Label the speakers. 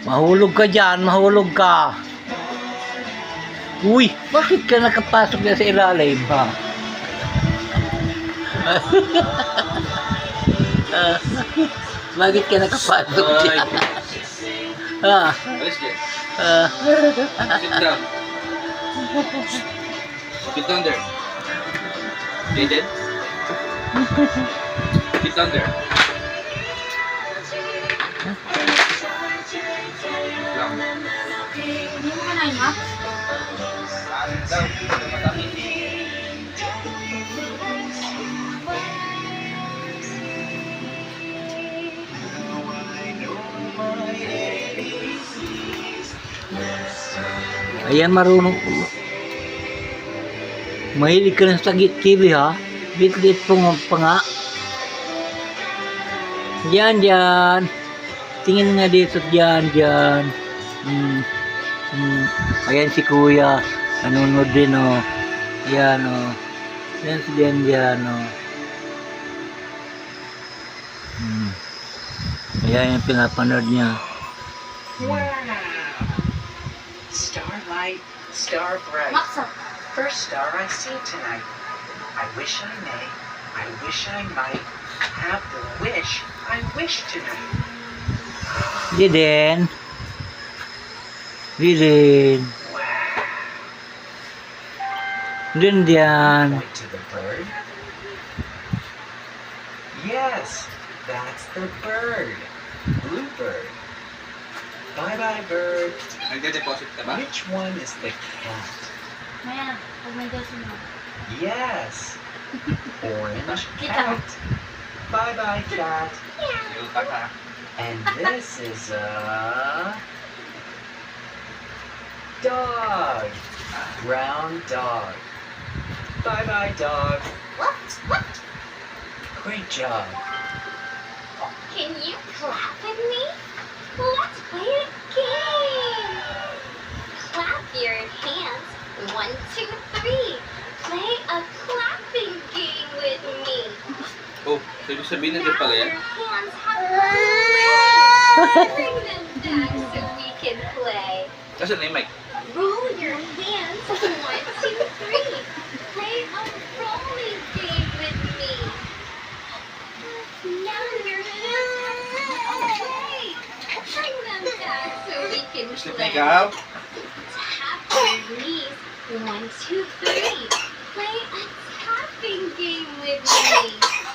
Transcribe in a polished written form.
Speaker 1: Mahulog ka dyan, mahulog ka. Uy, bakit ka nakapasok na sa ilalim, ha? Bakit ka nakapasok dyan? Ha?
Speaker 2: Alis dyan. Sit down. Sit down there. Jaden. Sit down there. Lang.
Speaker 3: Hindi mo na yung map?
Speaker 1: Ayan, marunong. Mahilig ka ng sagit TV, ha? Bit-bit po pa nga. Diyan, diyan. Tingin nga dito, diyan, diyan. Ayan si kuya. Nanonood din, oh. Ayan, oh. Ayan si diyan, diyan, oh. Ayan yung pinapanood niya.
Speaker 4: Starlight, star bright,
Speaker 3: Maksa.
Speaker 4: first star I see tonight. I wish I may, I wish I might, have the wish I wish tonight.
Speaker 1: Diden. Diden. Din diyan.
Speaker 4: Point to the bird. Yes, that's the bird. Bluebird. Bye-bye, bird.
Speaker 2: Nagde-deposit ka ba?
Speaker 4: Which one is the cat?
Speaker 3: Maya, pag may dosin mo.
Speaker 4: Yes, orange
Speaker 3: Cat.
Speaker 4: cat. Bye-bye, cat.
Speaker 2: Yuta ka.
Speaker 4: And this is a dog. Brown dog. Bye-bye, dog.
Speaker 3: What? What?
Speaker 4: Great job.
Speaker 3: Can you clap with me? Let's play a game. Clap your hands. 1, 2, 3. Play a clapping game with me.
Speaker 2: Oh, so ibig sabihin na pala yan?
Speaker 3: Now your hands have balloons. Bring them back so we can play.
Speaker 2: Nasaan na yung mic?
Speaker 3: Roll your hands. 1, 2, 3. Play a rolling game with me. Now your hands have balloons. Bring them back so we can
Speaker 2: Sleep na
Speaker 3: play.
Speaker 2: ikaw?
Speaker 3: Tap your knees. 1, 2, 3. Play a tapping game with me.